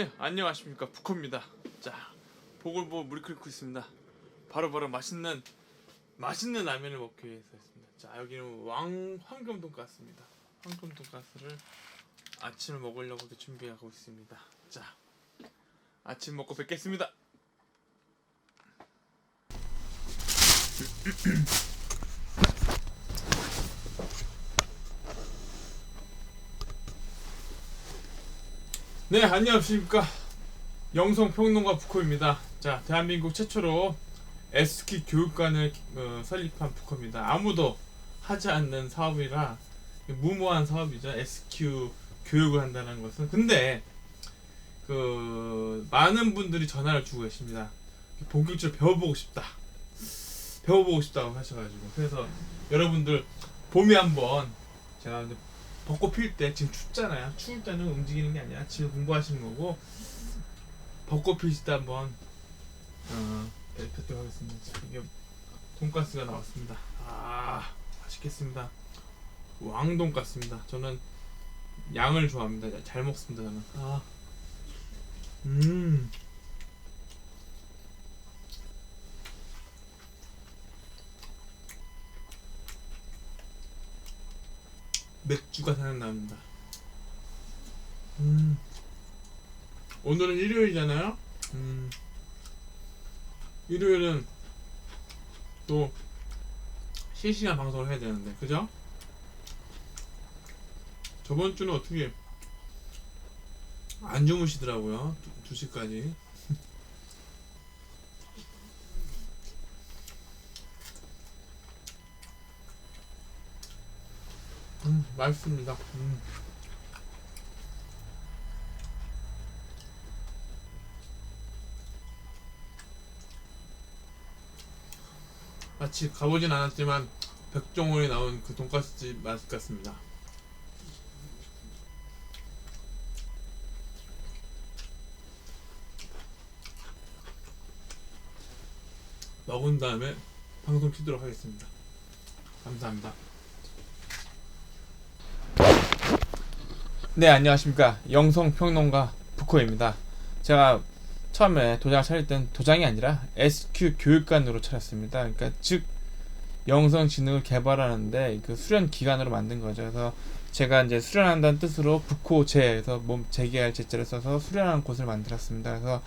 네, 안녕하십니까, 부커입니다. 자, 보글보글 물이 끓고 있습니다. 바로 맛있는 라면을 먹기 위해서 했습니다. 자, 여기는 황금 돈가스입니다. 황금 돈가스를 아침을 먹으려고 준비하고 있습니다. 자, 아침 먹고 뵙겠습니다. 네, 안녕하십니까, 영성평론가 부커입니다. 자, 대한민국 최초로 SQ 교육관을 설립한 부커입니다. 아무도 하지 않는 사업이라 무모한 사업이죠. SQ 교육을 한다는 것은. 근데 많은 분들이 전화를 주고 계십니다. 본격적으로 배워보고 싶다고 하셔가지고, 그래서 여러분들 봄에 한번 제가 이제 벚꽃 필 때, 지금 춥잖아요. 추울 때는 움직이는 게 아니라 집에 공부하시는 거고, 벚꽃 필 때 한번 뵙도록 하겠습니다. 이게 돈가스가 나왔습니다. 맛있겠습니다. 왕돈가스입니다. 저는 양을 좋아합니다. 잘 먹습니다. 저는. 맥주가 생각납니다. 오늘은 일요일이잖아요. 일요일은 또 실시간 방송을 해야 되는데, 그죠? 저번 주는 어떻게 안 주무시더라고요. 2시까지. 맛있습니다. 마치 가보진 않았지만 백종원이 나온 그 돈가스집 맛 같습니다. 먹은 다음에 방송 키도록 하겠습니다. 감사합니다. 네, 안녕하십니까, 영성평론가 부커입니다. 제가 처음에 도장을 차릴 땐 도장이 아니라 SQ 교육관으로 차렸습니다. 그러니까 즉 영성지능을 개발하는데 그 수련 기관으로 만든 거죠. 그래서 제가 이제 수련한다는 뜻으로 부코제에서 몸 재개할 제자를 써서 수련하는 곳을 만들었습니다. 그래서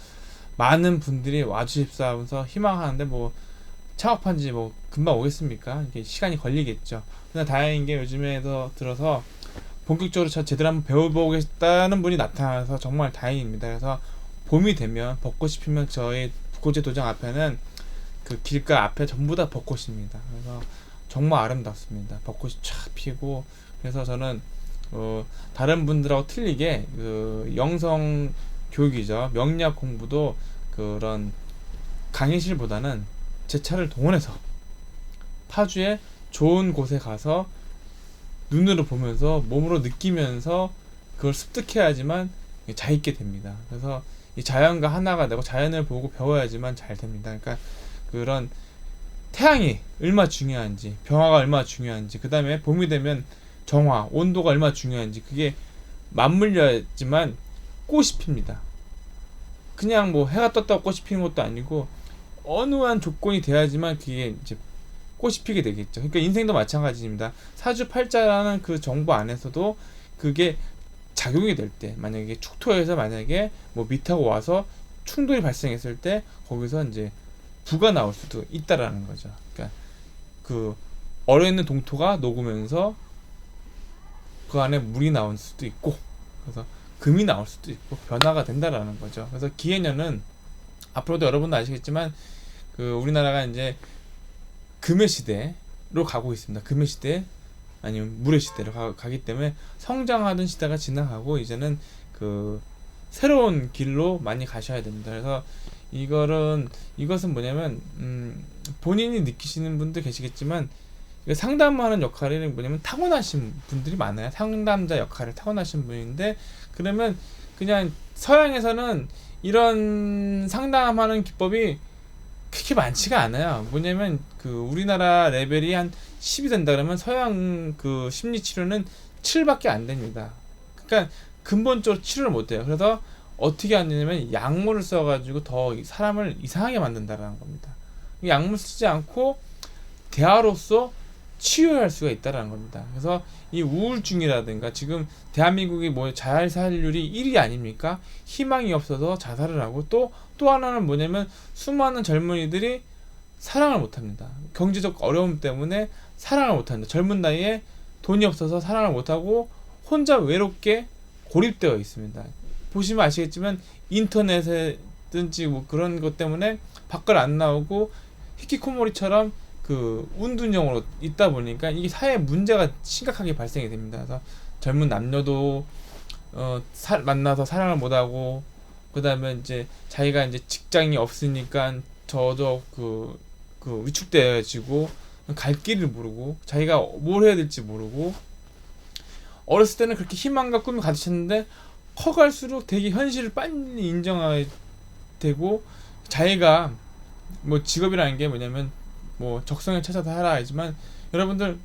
많은 분들이 와주십사 하면서 희망하는데, 뭐 창업한 지 뭐 금방 오겠습니까? 이게 시간이 걸리겠죠. 그러나 다행인 게 요즘에도 들어서 본격적으로 제대로 한번 배워보겠다는 분이 나타나서 정말 다행입니다. 그래서 봄이 되면 벚꽃이 피면 저희 부코제 도장 앞에는 그 길가 앞에 전부 다 벚꽃입니다. 그래서 정말 아름답습니다. 벚꽃이 쫙 피고. 그래서 저는 다른 분들하고 틀리게 영성 교육이죠, 명리학 공부도 그런 강의실보다는 제 차를 동원해서 파주에 좋은 곳에 가서 눈으로 보면서 몸으로 느끼면서 그걸 습득해야지만 잘 있게 됩니다. 그래서 이 자연과 하나가 되고 자연을 보고 배워야지만 잘 됩니다. 그러니까 그런 태양이 얼마나 중요한지, 병화가 얼마나 중요한지, 그 다음에 봄이 되면 정화, 온도가 얼마나 중요한지, 그게 맞물려야지만 꽃이 핍니다. 그냥 뭐 해가 떴다고 꽃이 피는 것도 아니고 어느 한 조건이 돼야지만 그게 이제 꽃이 피게 되겠죠. 그러니까 인생도 마찬가지입니다. 사주팔자라는 그 정보 안에서도 그게 작용이 될 때, 만약에 축토에서 만약에 뭐 밑하고 와서 충돌이 발생했을 때 거기서 이제 부가 나올 수도 있다라는 거죠. 그러니까 그 얼어있는 동토가 녹으면서 그 안에 물이 나올 수도 있고, 그래서 금이 나올 수도 있고 변화가 된다라는 거죠. 그래서 기해년은 앞으로도 여러분도 아시겠지만 우리나라가 이제 금의 시대로 가고 있습니다. 금의 시대 아니면 물의 시대로 가기 때문에 성장하던 시대가 지나가고 이제는 새로운 길로 많이 가셔야 됩니다. 그래서 이것은 뭐냐면 본인이 느끼시는 분도 계시겠지만, 상담하는 역할이 뭐냐면 타고나신 분들이 많아요. 상담자 역할을 타고나신 분인데, 그러면 그냥 서양에서는 이런 상담하는 기법이 그렇게 많지가 않아요. 뭐냐면 우리나라 레벨이 한 10이 된다 그러면 서양 심리 치료는 7밖에 안 됩니다. 그러니까 근본적으로 치료를 못 해요. 그래서 어떻게 하냐면 약물을 써가지고 더 사람을 이상하게 만든다라는 겁니다. 약물 쓰지 않고 대화로서 치유할 수가 있다라는 겁니다. 그래서 이 우울증이라든가 지금 대한민국이 뭐 자살률이 1위 아닙니까? 희망이 없어서 자살을 하고 또 하나는 뭐냐면 수많은 젊은이들이 사랑을 못합니다. 경제적 어려움 때문에 사랑을 못합니다. 젊은 나이에 돈이 없어서 사랑을 못하고 혼자 외롭게 고립되어 있습니다. 보시면 아시겠지만 인터넷이든지 뭐 그런 것 때문에 밖을 안 나오고 히키코모리처럼 그 운둔형으로 있다 보니까 이게 사회 문제가 심각하게 발생이 됩니다. 그래서 젊은 남녀도 만나서 사랑을 못하고, 그 다음에 이제 자기가 이제 직장이 없으니까 위축되어지고 갈 길을 모르고 자기가 뭘 해야 될지 모르고, 어렸을 때는 그렇게 희망과 꿈을 가지셨는데 커갈수록 되게 현실을 빨리 인정하게 되고, 자기가 뭐 직업이라는 게 뭐냐면 뭐 적성에 찾아서 하라 하지만, 여러분들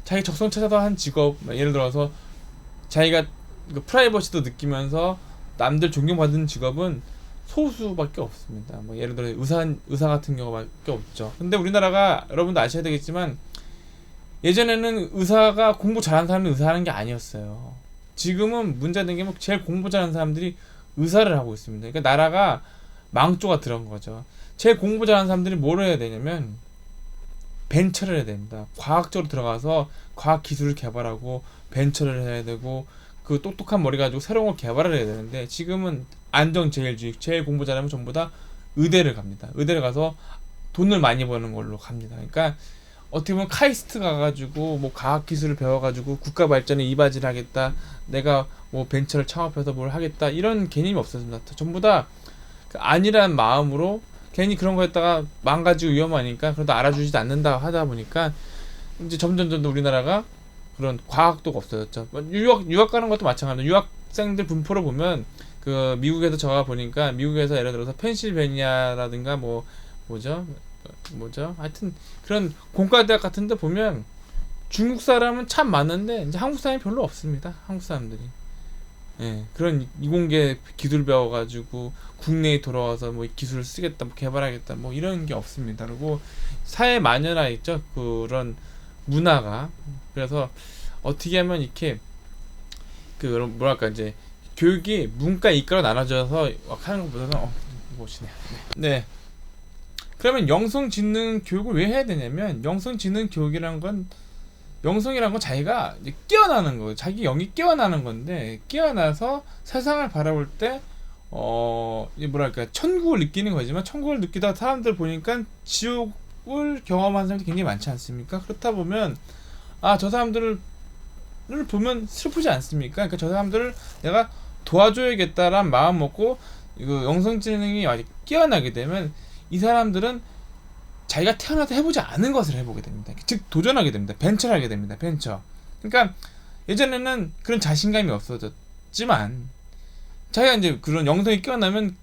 자기 적성 찾아서 한 직업, 예를 들어서 자기가 그 프라이버시도 느끼면서 남들 존경받는 직업은 소수밖에 없습니다. 뭐 예를 들어 의사 같은 경우밖에 없죠. 근데 우리나라가 여러분도 아셔야 되겠지만 예전에는 의사가 공부 잘하는 사람이 의사하는 게 아니었어요. 지금은 문제된 게 뭐 제일 공부 잘하는 사람들이 의사를 하고 있습니다. 그러니까 나라가 망조가 들어간 거죠. 제일 공부 잘하는 사람들이 뭘 해야 되냐면 벤처를 해야 됩니다. 과학적으로 들어가서 과학 기술을 개발하고 벤처를 해야 되고, 그 똑똑한 머리 가지고 새로운 걸 개발을 해야 되는데, 지금은 안정제일주의, 제일 공부 잘하면 전부 다 의대를 갑니다. 의대를 가서 돈을 많이 버는 걸로 갑니다. 그러니까 어떻게 보면 카이스트 가가지고 뭐 과학 기술을 배워가지고 국가 발전에 이바지를 하겠다, 내가 뭐 벤처를 창업해서 뭘 하겠다, 이런 개념이 없어집니다. 전부 다 아니란 마음으로 괜히 그런 거 했다가 망가지고 위험하니까 그래도 알아주지도 않는다 하다 보니까 이제 점점 우리나라가 그런 과학도가 없어졌죠. 유학 가는 것도 마찬가지로 유학생들 분포를 보면 그 미국에서 저가 보니까, 미국에서 예를 들어서 펜실베니아라든가 뭐죠 하여튼 그런 공과대학 같은 데 보면 중국 사람은 참 많은데 이제 한국 사람이 별로 없습니다. 한국 사람들이. 예, 그런 이공계 기술 배워가지고 국내에 돌아와서 뭐 기술을 쓰겠다, 뭐 개발하겠다, 뭐 이런 게 없습니다. 그리고 사회 만연화 있죠, 그런 문화가. 그래서 어떻게 하면 이렇게 그 뭐랄까 이제 교육이 문과 이과로 나눠져서 하는 것보다는 멋이네요. 네. 그러면 영성지능 교육을 왜 해야 되냐면, 영성지능 교육이란 건, 영성이란 건 자기가 이제 깨어나는 거예요. 자기 영이 깨어나는 건데, 깨어나서 세상을 바라볼 때 이제 뭐랄까 천국을 느끼는 거지만, 천국을 느끼다 사람들 보니까 지옥을 경험하는 사람들이 굉장히 많지 않습니까? 그렇다 보면 저 사람들을 보면 슬프지 않습니까? 그러니까 저 사람들을 내가 도와줘야겠다라는 마음 먹고 이거 영성지능이 아직 깨어나게 되면, 이 사람들은 자기가 태어나서 해보지 않은 것을 해보게 됩니다. 즉 도전하게 됩니다. 벤처를 하게 됩니다. 벤처. 그러니까 예전에는 그런 자신감이 없어졌지만, 자기가 이제 그런 영성이 깨어나면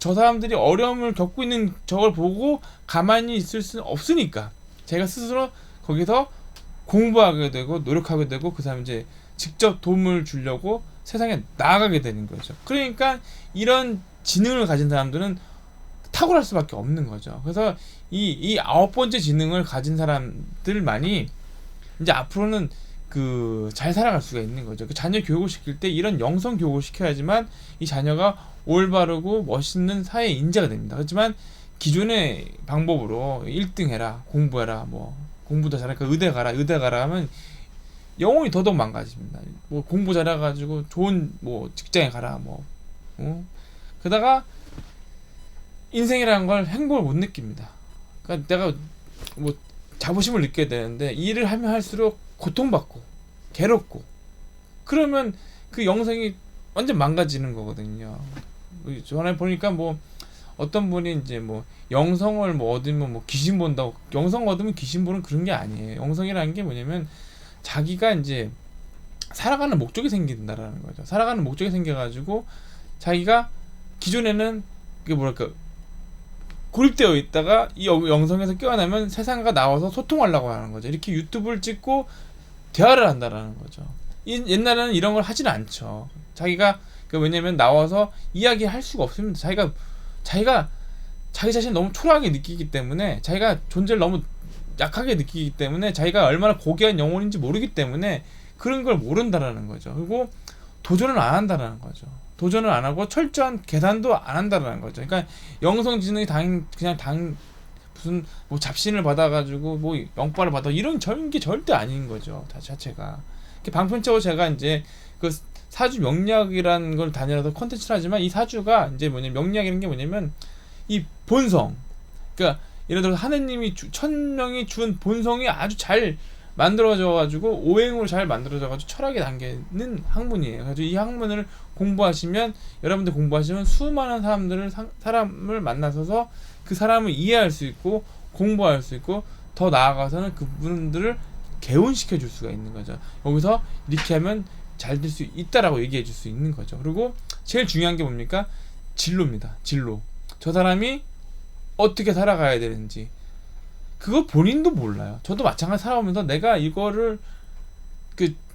저 사람들이 어려움을 겪고 있는 저걸 보고 가만히 있을 수는 없으니까 자기가 스스로 거기서 공부하게 되고 노력하게 되고, 그 사람 이제 직접 도움을 주려고 세상에 나아가게 되는 거죠. 그러니까 이런 지능을 가진 사람들은 탁월할 수밖에 없는 거죠. 그래서 이 9번째 지능을 가진 사람들만이 이제 앞으로는 잘 살아갈 수가 있는 거죠. 그 자녀 교육을 시킬 때 이런 영성 교육을 시켜야지만 이 자녀가 올바르고 멋있는 사회 인재가 됩니다. 하지만 기존의 방법으로 1등 해라, 공부해라, 뭐 공부 더 잘하니까 의대 가라 하면 영혼이 더더욱 망가집니다. 뭐 공부 잘해가지고 좋은 뭐 직장에 가라, 그러다가 인생이라는 걸 행복을 못 느낍니다. 그러니까 내가 뭐 자부심을 느껴야 되는데 일을 하면 할수록 고통받고 괴롭고, 그러면 그 영성이 완전 망가지는 거거든요. 전에 보니까 뭐 어떤 분이 이제 뭐 영성을 뭐 얻으면 뭐 귀신 본다고, 영성 얻으면 귀신 보는 그런 게 아니에요. 영성이라는 게 뭐냐면 자기가 이제 살아가는 목적이 생긴다라는 거죠. 살아가는 목적이 생겨가지고 자기가 기존에는 그게 뭐랄까 고립되어 있다가 이 영성에서 깨어나면 세상과 나와서 소통하려고 하는 거죠. 이렇게 유튜브를 찍고 대화를 한다라는 거죠. 옛날에는 이런 걸 하지는 않죠. 자기가 왜냐면 나와서 이야기할 수가 없습니다. 자기가 자기 자신을 너무 초라하게 느끼기 때문에, 자기가 존재를 너무 약하게 느끼기 때문에, 자기가 얼마나 고귀한 영혼인지 모르기 때문에 그런 걸 모른다라는 거죠. 그리고 도전을 안 한다라는 거죠. 도전을 안 하고 철저한 계산도 안 한다라는 거죠. 그러니까 영성지능이 무슨 뭐 잡신을 받아가지고 뭐 영빨을 받아 이런 게 절대 아닌 거죠. 다 자체가. 방편적으로 제가 이제 그 사주 명리학이라는 걸 다녀서 컨텐츠를 하지만, 이 사주가 이제 명리학이라는 게 뭐냐면 이 본성. 그러니까 예를 들어서 하느님이 천명이 준 본성이 아주 잘 만들어져가지고 오행으로 잘 만들어져가지고 철학에 담기는 학문이에요. 그래서 이 학문을 공부하시면, 여러분들 공부하시면 수많은 사람을 만나서 그 사람을 이해할 수 있고 공부할 수 있고, 더 나아가서는 그분들을 개운시켜 줄 수가 있는 거죠. 여기서 이렇게 하면 잘 될 수 있다라고 얘기해 줄 수 있는 거죠. 그리고 제일 중요한 게 뭡니까? 진로입니다. 진로. 저 사람이 어떻게 살아가야 되는지 그거 본인도 몰라요. 저도 마찬가지 살아오면서 내가 이거를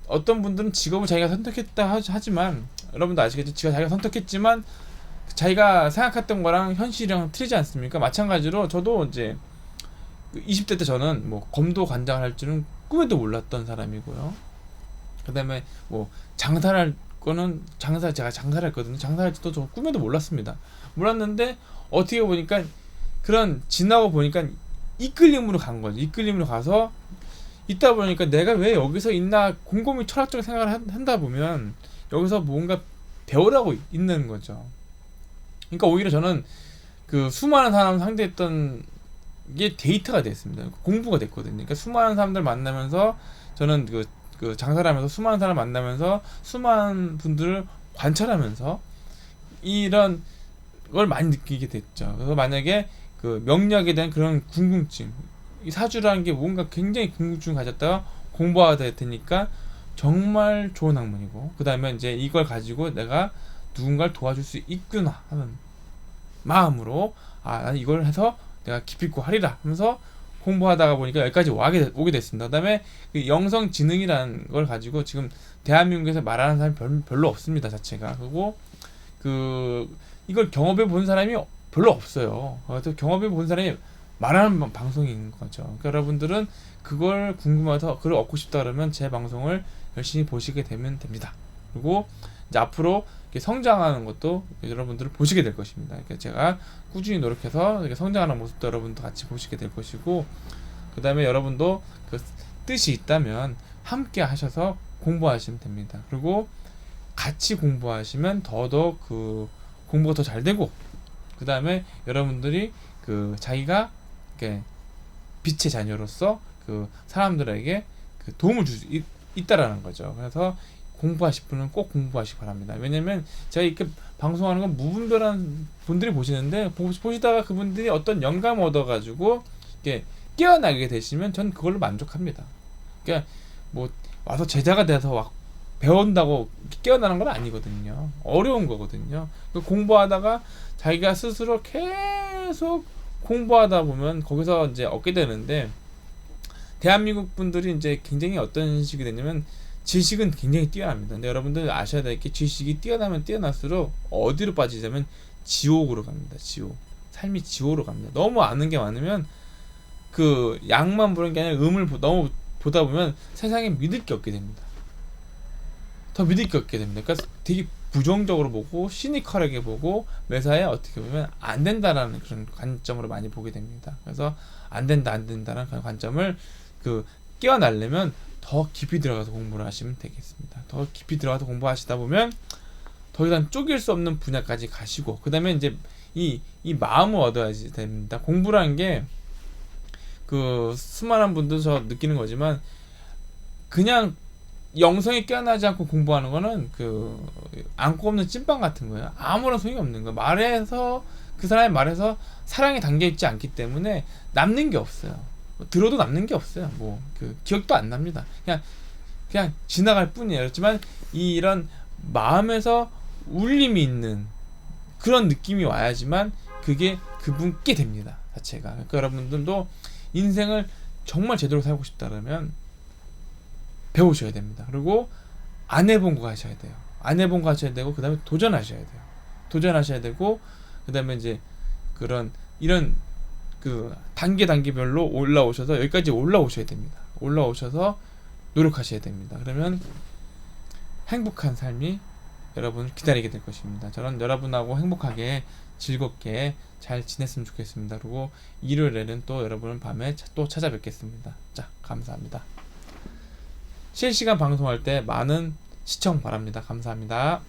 어떤 분들은 직업을 자기가 선택했다 하지만, 여러분도 아시겠죠? 자기가 선택했지만 자기가 생각했던 거랑 현실이랑 틀리지 않습니까? 마찬가지로 저도 이제 20대 때 저는 뭐 검도 관장을 할 줄은 꿈에도 몰랐던 사람이고요. 그 다음에 뭐 장사를 할 거는 제가 장사를 했거든요. 장사를 할지도 저 꿈에도 몰랐는데 어떻게 보니까 그런 지나고 보니까 이끌림으로 간 거죠. 이끌림으로 가서 있다 보니까 내가 왜 여기서 있나 곰곰이 철학적 생각을 한다 보면 여기서 뭔가 배우라고 있는 거죠. 그러니까 오히려 저는 그 수많은 사람 상대했던 게 데이터가 됐습니다. 공부가 됐거든요. 그러니까 수많은 사람들 만나면서 저는 그 장사를 하면서 수많은 사람 만나면서 수많은 분들을 관찰하면서 이런 걸 많이 느끼게 됐죠. 그래서 만약에 그 명리학에 대한 그런 궁금증, 이 사주라는 게 뭔가 굉장히 궁금증을 가졌다가 공부하게 될 테니까 정말 좋은 학문이고, 그 다음에 이제 이걸 가지고 내가 누군가를 도와줄 수 있구나 하는 마음으로, 난 이걸 해서 내가 기필코 하리라 하면서 공부하다가 보니까 여기까지 오게 됐습니다. 그 다음에 그 영성지능이라는 걸 가지고 지금 대한민국에서 말하는 사람이 별로 없습니다. 자체가. 그리고 이걸 경험해 본 사람이 별로 없어요. 그래서 경험해 본 사람이 말하는 방송인 거죠. 그러니까 여러분들은 그걸 궁금해서 그걸 얻고 싶다 그러면 제 방송을 열심히 보시게 되면 됩니다. 그리고 이제 앞으로 성장하는 것도 여러분들을 보시게 될 것입니다. 그러니까 제가 꾸준히 노력해서 성장하는 모습도 여러분도 같이 보시게 될 것이고, 그 다음에 여러분도 그 뜻이 있다면 함께 하셔서 공부하시면 됩니다. 그리고 같이 공부하시면 더더욱 그 공부가 더 잘 되고, 그 다음에 여러분들이 그 자기가 빛의 자녀로서 그 사람들에게 그 도움을 줄 수 있다라는 거죠. 그래서 공부하실 분은 꼭 공부하시기 바랍니다. 왜냐면 제가 이렇게 방송하는 건 무분별한 분들이 보시는데, 보시다가 그분들이 어떤 영감을 얻어가지고 이렇게 깨어나게 되시면 전 그걸로 만족합니다. 그러니까 뭐 와서 제자가 돼서 막 배운다고 깨어나는 건 아니거든요. 어려운 거거든요. 공부하다가 자기가 스스로 계속 공부하다 보면 거기서 이제 얻게 되는데, 대한민국 분들이 이제 굉장히 어떤 식이 되냐면 지식은 굉장히 뛰어납니다. 근데 여러분들 아셔야 될 게, 지식이 뛰어나면 뛰어날수록 어디로 빠지자면 지옥으로 갑니다. 지옥. 삶이 지옥으로 갑니다. 너무 아는 게 많으면 그 양만 보는 게 아니라 음을 너무 보다 보면 세상에 믿을 게 없게 됩니다. 더 믿을 게 없게 됩니다. 그러니까 되게 부정적으로 보고 시니컬하게 보고 매사에 어떻게 보면 안 된다라는 그런 관점으로 많이 보게 됩니다. 그래서 안 된다라는 그런 관점을 깨어나려면 더 깊이 들어가서 공부를 하시면 되겠습니다. 더 깊이 들어가서 공부하시다 보면 더 이상 쪼갤 수 없는 분야까지 가시고, 그 다음에 이제 이 마음을 얻어야 됩니다. 공부라는 게 수많은 분들 저 느끼는 거지만, 그냥 영성이 깨어나지 않고 공부하는 거는 안고 없는 찐빵 같은 거예요. 아무런 소용이 없는 거예요. 그 사람의 말에서 사랑이 담겨 있지 않기 때문에 남는 게 없어요. 들어도 남는 게 없어요. 기억도 안 납니다. 그냥 지나갈 뿐이에요. 그렇지만 이런 마음에서 울림이 있는 그런 느낌이 와야지만 그게 그분께 됩니다. 자체가. 그러니까 여러분들도 인생을 정말 제대로 살고 싶다면 배우셔야 됩니다. 그리고 안 해본 거 하셔야 돼요. 안 해본 거 하셔야 되고, 그 다음에 도전하셔야 돼요. 도전하셔야 되고, 그 다음에 이제 그런 이런 그 단계별로 올라오셔서 여기까지 올라오셔야 됩니다. 올라오셔서 노력하셔야 됩니다. 그러면 행복한 삶이 여러분을 기다리게 될 것입니다. 저는 여러분하고 행복하게 즐겁게 잘 지냈으면 좋겠습니다. 그리고 일요일에는 또 여러분은 밤에 또 찾아뵙겠습니다. 자, 감사합니다. 실시간 방송할 때 많은 시청 바랍니다. 감사합니다.